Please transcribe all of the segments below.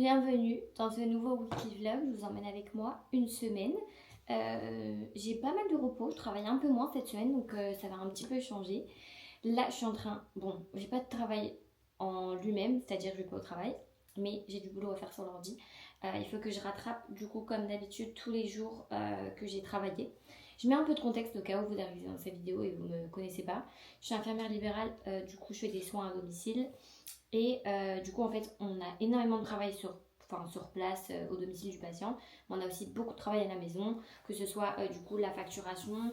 Bienvenue dans ce nouveau weekly vlog, je vous emmène avec moi une semaine. J'ai pas mal de repos, je travaille un peu moins cette semaine donc ça va un petit peu changer. Là je suis en train, bon j'ai pas de travail en lui-même, c'est-à-dire que je vais pas au travail, mais j'ai du boulot à faire sur l'ordi. Il faut que je rattrape du coup comme d'habitude tous les jours que j'ai travaillé. Je mets un peu de contexte au cas où vous arrivez dans cette vidéo et vous me connaissez pas. Je suis infirmière libérale, du coup je fais des soins à domicile. Et du coup, en fait, on a énormément de travail sur place au domicile du patient. Mais on a aussi beaucoup de travail à la maison, que ce soit du coup la facturation.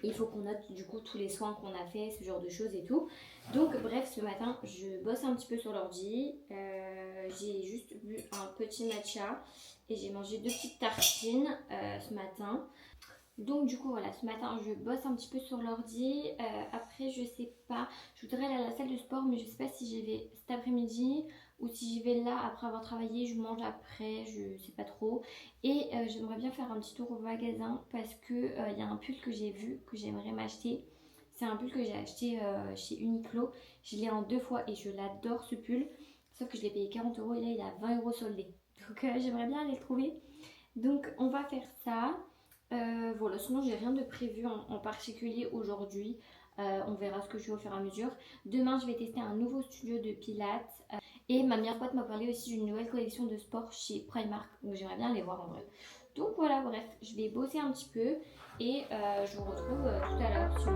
Il faut qu'on note du coup tous les soins qu'on a fait, ce genre de choses et tout. Donc bref, ce matin, je bosse un petit peu sur l'ordi. J'ai juste bu un petit matcha et j'ai mangé 2 petites tartines ce matin. Donc du coup voilà, ce matin je bosse un petit peu sur l'ordi. Après je sais pas, je voudrais aller à la salle de sport mais je sais pas si j'y vais cet après-midi ou si j'y vais là après avoir travaillé, je mange après, je sais pas trop. Et j'aimerais bien faire un petit tour au magasin parce que y a un pull que j'ai vu que j'aimerais m'acheter. C'est un pull que j'ai acheté chez Uniqlo, je l'ai en 2 fois et je l'adore ce pull. Sauf que je l'ai payé 40 € et là il est à 20 € soldé. Donc j'aimerais bien aller le trouver. Donc on va faire ça. Voilà, sinon j'ai rien de prévu en particulier aujourd'hui. On verra ce que je fais au fur et à mesure. Demain, je vais tester un nouveau studio de pilates. Et ma meilleure pote m'a parlé aussi d'une nouvelle collection de sport chez Primark. Donc j'aimerais bien les voir en vrai. Donc voilà, bref, je vais bosser un petit peu. Et je vous retrouve tout à l'heure sur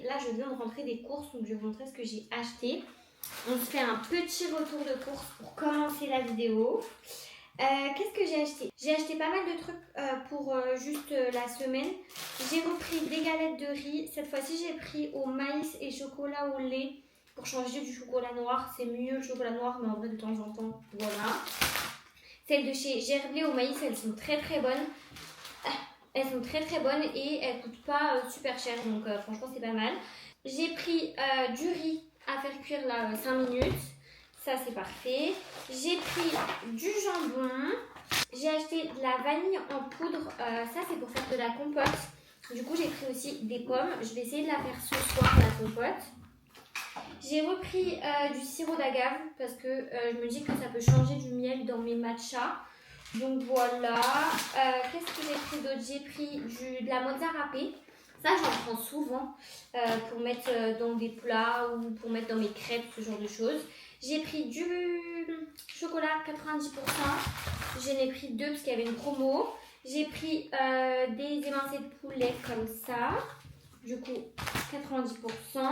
là, je viens de rentrer des courses, donc je vais vous montrer ce que j'ai acheté. On se fait un petit retour de course pour commencer la vidéo. Qu'est-ce que j'ai acheté? J'ai acheté pas mal de trucs pour juste la semaine. J'ai repris des galettes de riz. Cette fois-ci, j'ai pris au maïs et chocolat au lait pour changer du chocolat noir. C'est mieux le chocolat noir, mais en vrai, de temps en temps, voilà. Celles de chez Gerblé au maïs, elles sont très très bonnes. Elles sont très très bonnes et elles coûtent pas super cher, donc franchement c'est pas mal. J'ai pris du riz à faire cuire là 5 minutes, ça c'est parfait. J'ai pris du jambon, j'ai acheté de la vanille en poudre, ça c'est pour faire de la compote. Du coup j'ai pris aussi des pommes, je vais essayer de la faire ce soir la compote. J'ai repris du sirop d'agave parce que je me dis que ça peut changer du miel dans mes matchas. Donc voilà, qu'est-ce que j'ai pris d'autre? J'ai pris de la mozza râpée. Ça, j'en prends souvent pour mettre dans des plats ou pour mettre dans mes crêpes, ce genre de choses. J'ai pris du chocolat 90%. J'en ai pris 2 parce qu'il y avait une promo. J'ai pris des émincés de poulet comme ça. Du coup, 90%.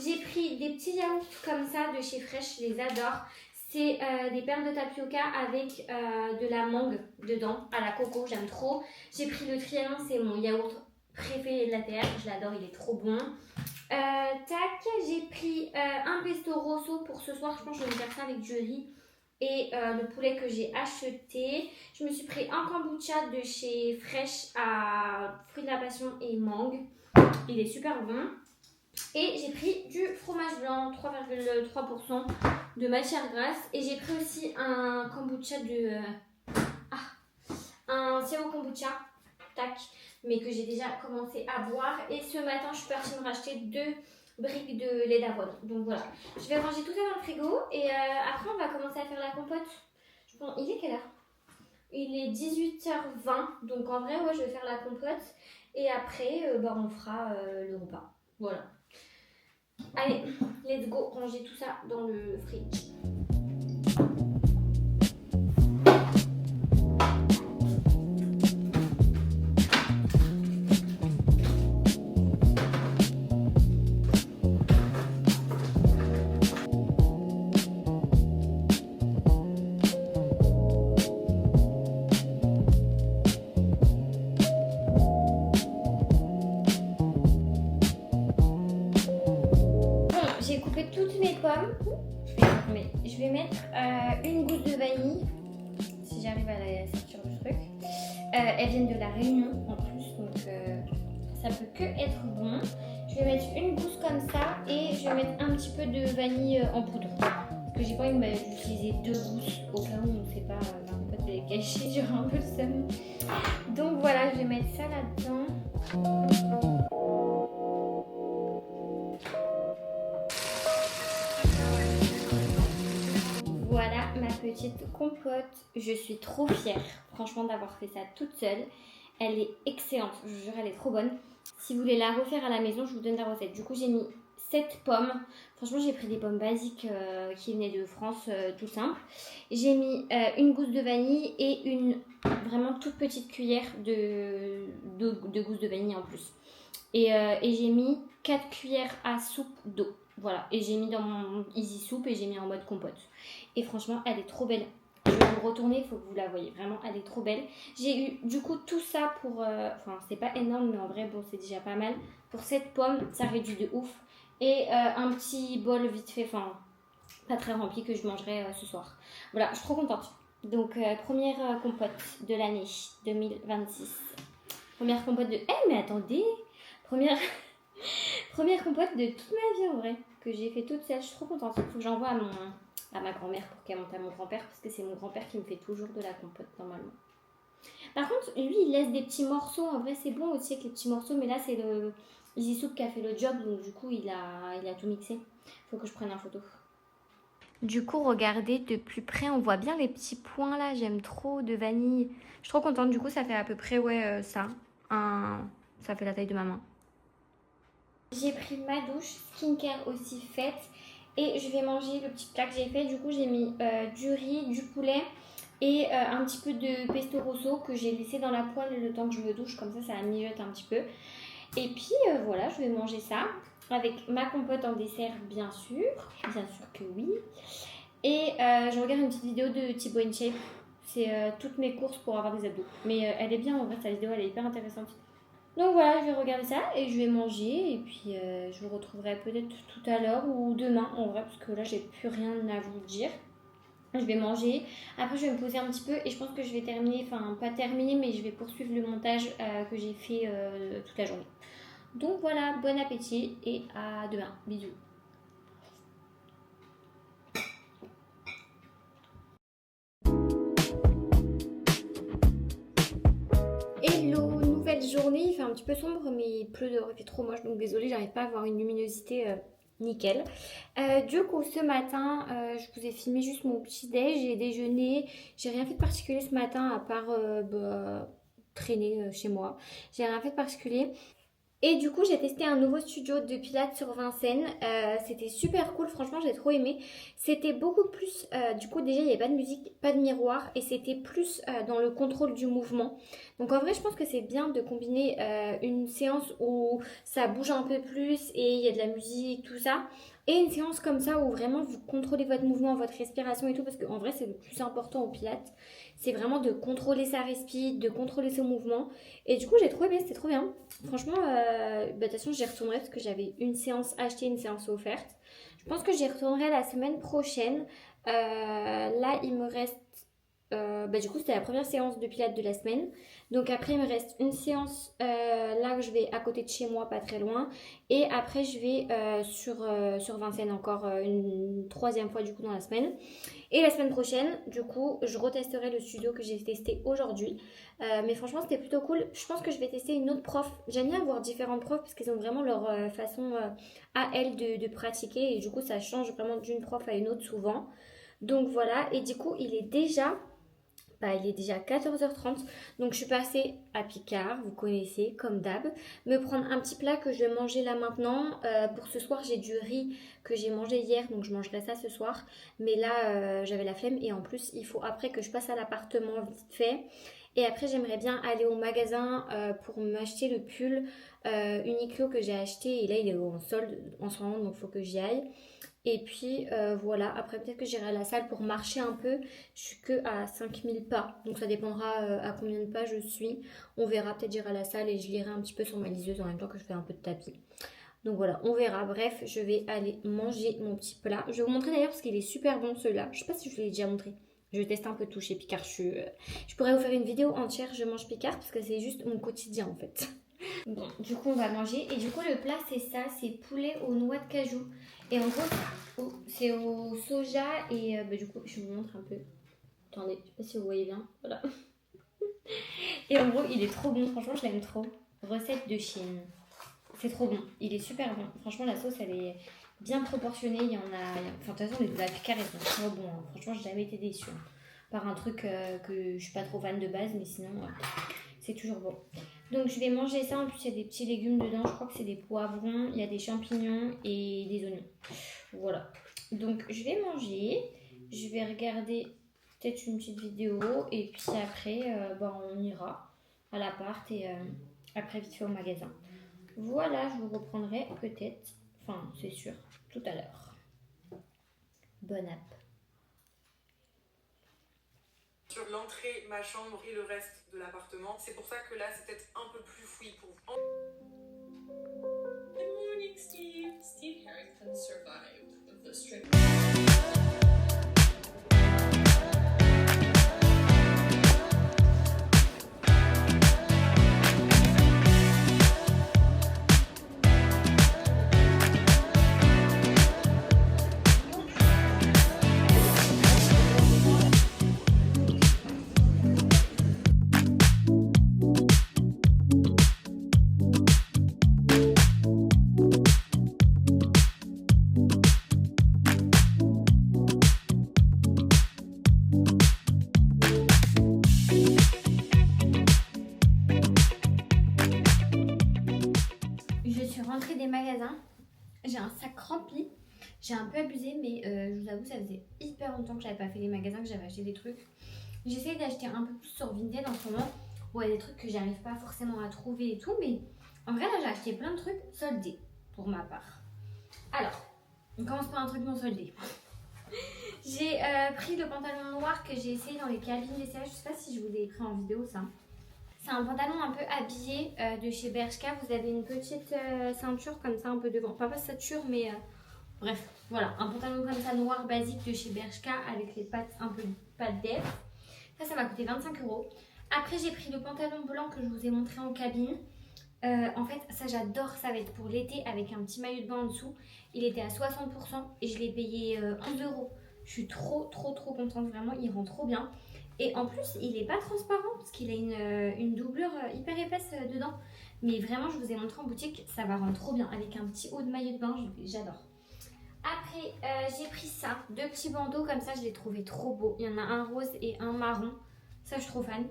J'ai pris des petits yaourts comme ça de chez Fresh, je les adore. C'est des perles de tapioca avec de la mangue dedans, à la coco, j'aime trop. J'ai pris le Trianon, c'est mon yaourt préféré de la terre, je l'adore, il est trop bon. Tac, j'ai pris un pesto rosso pour ce soir, je pense que je vais me faire ça avec du riz et le poulet que j'ai acheté. Je me suis pris un kombucha de chez Fresh à fruits de la passion et mangue, il est super bon. Et j'ai pris du fromage blanc, 3,3% de matière grasse. Et j'ai pris aussi un kombucha un sirop kombucha, tac, mais que j'ai déjà commencé à boire. Et ce matin, je suis partie me racheter 2 briques de lait d'avoine. Donc voilà, je vais ranger tout ça dans le frigo. Et après, on va commencer à faire la compote. Bon, il est quelle heure? Il est 18h20. Donc en vrai, ouais, je vais faire la compote. Et après, on fera le repas. Voilà. Allez, let's go, ranger tout ça dans le fridge. J'ai coupé toutes mes pommes, mais je vais mettre une gousse de vanille, si j'arrive à la sortir du truc. Elles viennent de la Réunion en plus, donc ça peut que être bon. Je vais mettre une gousse comme ça et je vais mettre un petit peu de vanille en poudre. Parce que j'ai pas envie d'utiliser 2 gousses au cas où on ne sait pas, ma compote elle est cachée, j'aurai un peu le seum. Donc voilà, je vais mettre ça là-dedans. Voilà ma petite compote, je suis trop fière franchement d'avoir fait ça toute seule. Elle est excellente, je vous jure elle est trop bonne. Si vous voulez la refaire à la maison, je vous donne la recette. Du coup j'ai mis 7 pommes, franchement j'ai pris des pommes basiques qui venaient de France, tout simple. J'ai mis une gousse de vanille et une vraiment toute petite cuillère de gousse de vanille en plus. Et j'ai mis 4 cuillères à soupe d'eau. Voilà, et j'ai mis dans mon Easy Soup et j'ai mis en mode compote. Et franchement, elle est trop belle. Je vais vous retourner, il faut que vous la voyez. Vraiment, elle est trop belle. J'ai eu du coup tout ça pour... Enfin, c'est pas énorme, mais en vrai, bon, c'est déjà pas mal. Pour cette pomme, ça réduit de ouf. Et un petit bol vite fait, enfin, pas très rempli, que je mangerai ce soir. Voilà, je suis trop contente. Donc, première compote de l'année 2026. Première compote de... Eh, mais attendez! Première compote de toute ma vie en vrai, que j'ai fait toute seule. Je suis trop contente. Il faut que j'envoie à ma grand-mère pour qu'elle monte à mon grand-père, parce que c'est mon grand-père qui me fait toujours de la compote normalement. Par contre, lui, il laisse des petits morceaux. En vrai, c'est bon aussi avec les petits morceaux, mais là, c'est le Easy Soup qui a fait le job, donc du coup, il a tout mixé. Il faut que je prenne une photo. Du coup, regardez de plus près, on voit bien les petits points là. J'aime trop de vanille. Je suis trop contente. Du coup, ça fait à peu près, ouais, ça. Ça fait la taille de ma main. J'ai pris ma douche, skincare aussi faite. Et je vais manger le petit plat que j'ai fait. Du coup, j'ai mis du riz, du poulet et un petit peu de pesto rosso que j'ai laissé dans la poêle le temps que je me douche. Comme ça mijote un petit peu. Et puis voilà, je vais manger ça avec ma compote en dessert, bien sûr que oui. Et je regarde une petite vidéo de Thibaut InShape. C'est toutes mes courses pour avoir des abdos. Mais elle est bien, en vrai, sa vidéo, elle est hyper intéressante. Donc voilà, je vais regarder ça et je vais manger. Et puis je vous retrouverai peut-être tout à l'heure ou demain, en vrai, parce que là, j'ai plus rien à vous dire. Je vais manger, après je vais me poser un petit peu et je pense que je vais terminer, enfin pas terminer, mais je vais poursuivre le montage que j'ai fait toute la journée. Donc voilà, bon appétit et à demain. Bisous. Hello, nouvelle journée, il fait un petit peu sombre mais il pleut dehors, il fait trop moche donc désolée, j'arrive pas à avoir une luminosité nickel. Du coup ce matin je vous ai filmé juste mon petit déj, j'ai déjeuné, j'ai rien fait de particulier ce matin à part traîner chez moi, j'ai rien fait de particulier. Et du coup, j'ai testé un nouveau studio de pilates sur Vincennes. C'était super cool, franchement, j'ai trop aimé. C'était beaucoup plus, du coup, déjà, il n'y avait pas de musique, pas de miroir, et c'était plus dans le contrôle du mouvement. Donc, en vrai, je pense que c'est bien de combiner une séance où ça bouge un peu plus et il y a de la musique, tout ça, et une séance comme ça où vraiment vous contrôlez votre mouvement, votre respiration et tout, parce qu'en vrai, c'est le plus important au pilates. C'est vraiment de contrôler sa respiration, de contrôler son mouvement. Et du coup, j'ai trop aimé, c'était trop bien. Franchement, de toute façon, j'y retournerai parce que j'avais une séance achetée, une séance offerte. Je pense que j'y retournerai la semaine prochaine. Là, il me reste... du coup, c'était la première séance de pilates de la semaine. Donc après, il me reste une séance là où je vais à côté de chez moi, pas très loin. Et après, je vais sur Vincennes encore une troisième fois du coup dans la semaine. Et la semaine prochaine, du coup, je retesterai le studio que j'ai testé aujourd'hui. Mais franchement, c'était plutôt cool. Je pense que je vais tester une autre prof. J'aime bien voir différentes profs parce qu'ils ont vraiment leur façon à elles de pratiquer. Et du coup, ça change vraiment d'une prof à une autre souvent. Donc voilà, et du coup, il est déjà 14h30. Donc je suis passée à Picard, vous connaissez, comme d'hab. Me prendre un petit plat que je vais manger là maintenant. Pour ce soir, j'ai du riz que j'ai mangé hier, donc je mangerai ça ce soir. Mais là, j'avais la flemme et en plus, il faut après que je passe à l'appartement vite fait. Et après, j'aimerais bien aller au magasin pour m'acheter le pull Uniqlo que j'ai acheté. Et là, il est en solde en ce moment, donc il faut que j'y aille. Et puis voilà, après peut-être que j'irai à la salle pour marcher un peu. Je suis que à 5000 pas, donc ça dépendra à combien de pas je suis. On verra, peut-être j'irai à la salle et je lirai un petit peu sur ma liseuse en même temps que je fais un peu de tapis. Donc voilà, on verra. Bref, je vais aller manger mon petit plat. Je vais vous montrer d'ailleurs parce qu'il est super bon celui-là. Je sais pas si je vous l'ai déjà montré. Je teste un peu tout chez Picard. Je pourrais vous faire une vidéo entière, je mange Picard parce que c'est juste mon quotidien en fait. Bon, du coup on va manger. Et du coup le plat c'est ça, c'est poulet aux noix de cajou. Et en gros, C'est au soja et du coup je vous montre un peu. Attendez, je sais pas si vous voyez bien. Voilà. Et en gros il est trop bon, franchement je l'aime trop. Recette de Chine. C'est trop bon, il est super bon. Franchement la sauce elle est bien proportionnée. Il y en a. Enfin de toute façon les œufs carrés sont trop bons. Hein. Franchement j'ai jamais été déçue. Hein. Par un truc que je suis pas trop fan de base, mais sinon c'est toujours bon. Donc je vais manger ça, en plus il y a des petits légumes dedans, je crois que c'est des poivrons, il y a des champignons et des oignons. Voilà. Donc je vais manger, je vais regarder peut-être une petite vidéo et puis après on ira à l'appart et après vite fait au magasin. Voilà, je vous reprendrai peut-être, enfin c'est sûr, tout à l'heure. Bonne app. Sur l'entrée, ma chambre et le reste de l'appartement. C'est pour ça que là, c'est peut-être un peu plus fouillis pour vous. Good morning, Steve. Steve Harrington survived the strip. Rentrée des magasins, j'ai un sac rempli, j'ai un peu abusé mais je vous avoue ça faisait hyper longtemps que j'avais pas fait les magasins, que j'avais acheté des trucs. J'essaye d'acheter un peu plus sur Vinted en ce moment, ouais des trucs que j'arrive pas forcément à trouver et tout, mais en vrai là j'ai acheté plein de trucs soldés pour ma part. Alors, on commence par un truc non soldé. J'ai pris le pantalon noir que j'ai essayé dans les cabines d'essayage, je sais pas si je vous ai pris en vidéo ça. C'est un pantalon un peu habillé de chez Bershka. Vous avez une petite ceinture comme ça un peu devant. Pas ceinture mais bref. Voilà, un pantalon comme ça noir basique de chez Bershka avec les pattes un peu pattes d'Eve. Ça m'a coûté 25 €. Après j'ai pris le pantalon blanc que je vous ai montré en cabine. En fait ça j'adore, ça va être pour l'été avec un petit maillot de bain en dessous. Il était à 60% et je l'ai payé 11 €. Je suis trop contente, vraiment il rend trop bien. Et en plus, il n'est pas transparent parce qu'il a une doublure hyper épaisse dedans. Mais vraiment, je vous ai montré en boutique, ça va rendre trop bien. Avec un petit haut de maillot de bain, j'adore. Après, j'ai pris ça, 2 petits bandeaux comme ça, je les trouvais trop beaux. Il y en a un rose et un marron. Ça, je suis trop fan.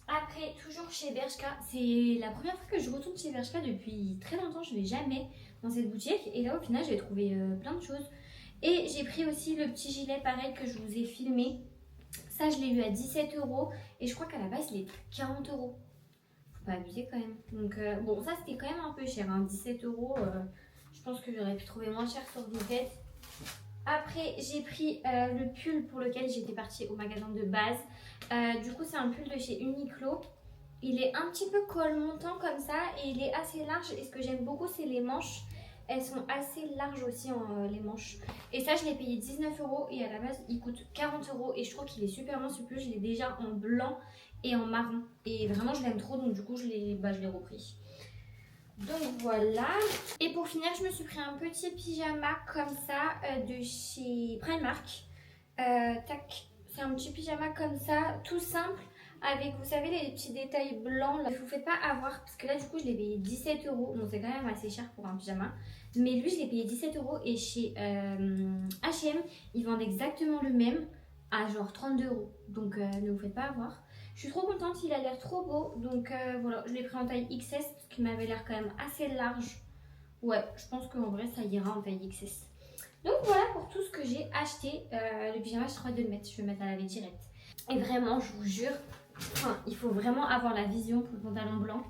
Après, toujours chez Bershka, c'est la première fois que je retourne chez Bershka depuis très longtemps. Je ne vais jamais dans cette boutique. Et là, au final, j'ai trouvé plein de choses. Et j'ai pris aussi le petit gilet pareil que je vous ai filmé. Ça, je l'ai eu à 17 € et je crois qu'à la base, il est 40 €. Faut pas abuser quand même. Donc, bon, ça, c'était quand même un peu cher. Hein. 17 €, je pense que j'aurais pu trouver moins cher sur Vinted. Après, j'ai pris le pull pour lequel j'étais partie au magasin de base. Du coup, c'est un pull de chez Uniqlo. Il est un petit peu col montant comme ça et il est assez large. Et ce que j'aime beaucoup, c'est les manches. Elles sont assez larges aussi, les manches. Et ça, je l'ai payé 19 € et à la base, il coûte 40 €. Et je trouve qu'il est super bien ce pull. Je l'ai déjà en blanc et en marron. Et vraiment, je l'aime trop, donc du coup, je l'ai repris. Donc voilà. Et pour finir, je me suis pris un petit pyjama comme ça de chez Primark. Tac. C'est un petit pyjama comme ça, tout simple. Avec, vous savez, les petits détails blancs. Là. Je vous fais pas avoir, parce que là, du coup, je l'ai payé 17 €. Donc c'est quand même assez cher pour un pyjama. Mais lui, je l'ai payé 17 € et chez H&M, ils vendent exactement le même à genre 32 €. Donc ne vous faites pas avoir. Je suis trop contente, il a l'air trop beau. Donc voilà, je l'ai pris en taille XS parce qu'il m'avait l'air quand même assez large. Ouais, je pense qu'en vrai, ça ira en taille XS. Donc voilà pour tout ce que j'ai acheté. Le pyjama, je crois de le mettre. Je vais le mettre à laver direct. Et vraiment, je vous jure, il faut vraiment avoir la vision pour le pantalon blanc.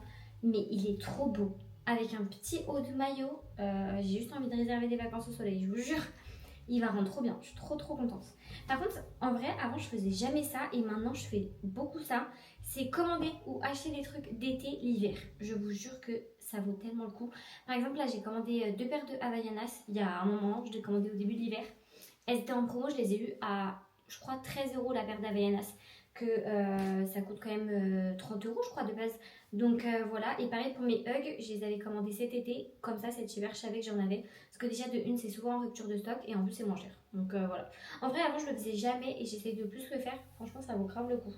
Mais il est trop beau. Avec un petit haut de maillot, j'ai juste envie de réserver des vacances au soleil, je vous jure, il va rendre trop bien, je suis trop contente. Par contre, en vrai, avant je faisais jamais ça et maintenant je fais beaucoup ça, c'est commander ou acheter des trucs d'été l'hiver. Je vous jure que ça vaut tellement le coup. Par exemple, là j'ai commandé 2 paires de Havaianas il y a un moment, je les ai commandées au début de l'hiver. Elles étaient en promo, je les ai eues à je crois 13 € la paire d'Havaianas, que ça coûte quand même 30 € je crois de base. Donc voilà, et pareil pour mes Hugs, je les avais commandés cet été, comme ça cet hiver je savais que j'en avais. Parce que déjà de une c'est souvent en rupture de stock et en plus c'est moins cher. Donc voilà. En vrai avant je le faisais jamais et j'essaie de plus le faire, franchement ça vaut grave le coup.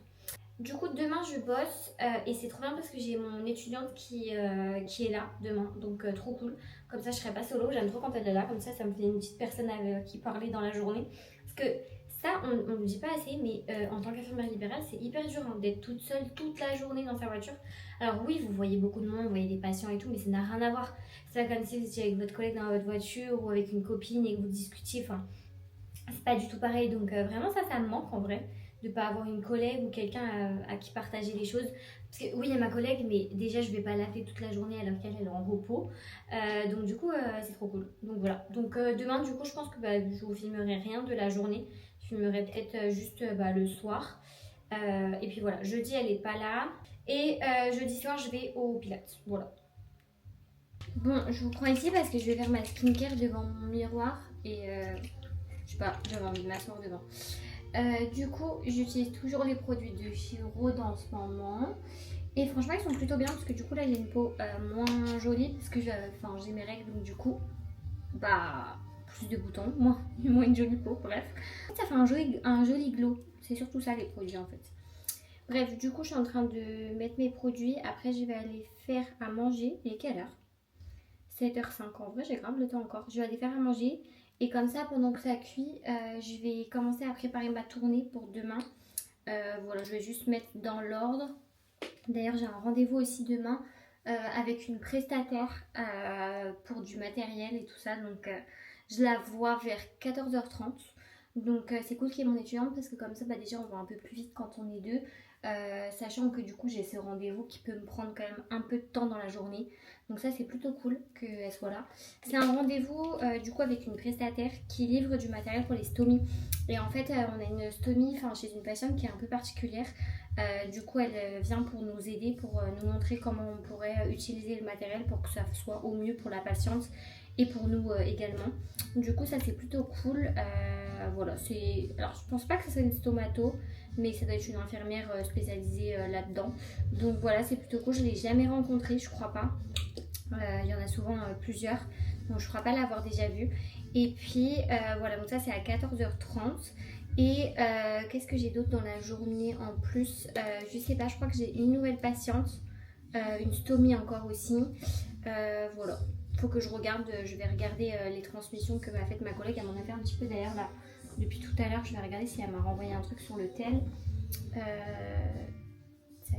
Du coup demain je bosse et c'est trop bien parce que j'ai mon étudiante qui est là demain, donc trop cool. Comme ça je serai pas solo, j'aime trop quand elle est là, comme ça ça me fait une petite personne avec qui parler dans la journée. Parce que ça on ne le dit pas assez, mais en tant qu'infirmière libérale c'est hyper dur hein, d'être toute seule toute la journée dans sa voiture. Alors oui vous voyez beaucoup de monde, vous voyez des patients et tout, mais ça n'a rien à voir. C'est pas comme si vous étiez avec votre collègue dans votre voiture ou avec une copine et que vous discutiez, enfin c'est pas du tout pareil. Donc vraiment ça me manque en vrai, de pas avoir une collègue ou quelqu'un à qui partager les choses. Parce que oui il y a ma collègue mais déjà je vais pas l'appeler toute la journée alors qu'elle est en repos. Donc du coup c'est trop cool. Donc voilà. Donc demain du coup je pense que je vous filmerai rien de la journée. Je filmerai peut-être juste le soir. Et puis voilà, jeudi elle est pas là. Et jeudi soir je vais au Pilates. Voilà. Bon je vous prends ici parce que je vais faire ma skincare devant mon miroir. Et je sais pas, j'avais envie de m'asseoir devant. Du coup j'utilise toujours les produits de chez Rhode en ce moment et franchement ils sont plutôt bien parce que du coup là j'ai une peau moins jolie parce que j'ai mes règles, donc du coup plus de boutons, moins une jolie peau, bref ça fait un joli glow, c'est surtout ça les produits en fait. Bref du coup je suis en train de mettre mes produits, après je vais aller faire à manger. Il est quelle heure? 7h05, en vrai j'ai grave le temps encore. Je vais aller faire à manger. Et comme ça, pendant que ça cuit, je vais commencer à préparer ma tournée pour demain. Voilà, je vais juste mettre dans l'ordre. D'ailleurs, j'ai un rendez-vous aussi demain avec une prestataire pour du matériel et tout ça. Donc, je la vois vers 14h30. Donc, c'est cool qu'il y ait mon étudiante parce que comme ça, déjà, on va un peu plus vite quand on est deux. Sachant que du coup, j'ai ce rendez-vous qui peut me prendre quand même un peu de temps dans la journée. Donc ça c'est plutôt cool qu'elle soit là. C'est un rendez-vous du coup avec une prestataire qui livre du matériel pour les stomies. Et en fait on a une stomie chez une patiente qui est un peu particulière. Du coup elle vient pour nous aider, pour nous montrer comment on pourrait utiliser le matériel pour que ça soit au mieux pour la patiente et pour nous également. Du coup ça c'est plutôt cool. Voilà, alors je pense pas que ce soit une stomato, mais ça doit être une infirmière spécialisée là-dedans. Donc voilà, c'est plutôt cool. Je l'ai jamais rencontrée, je crois pas. Il y en a souvent plusieurs, donc je crois pas l'avoir déjà vue. Et puis voilà, donc ça c'est à 14h30. Et qu'est-ce que j'ai d'autre dans la journée en plus? Je sais pas, je crois que j'ai une nouvelle patiente, une stomie encore aussi. Voilà, faut que je regarde, je vais regarder les transmissions que m'a faites ma collègue. Elle m'en a fait un petit peu d'ailleurs là depuis tout à l'heure. Je vais regarder si elle m'a renvoyé un truc sur le tel. Tac.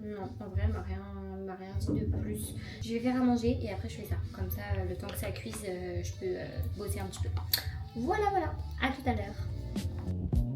Non, en vrai, elle m'a rien dit de plus. Je vais faire à manger et après je fais ça. Comme ça, le temps que ça cuise, je peux bosser un petit peu. Voilà, à tout à l'heure.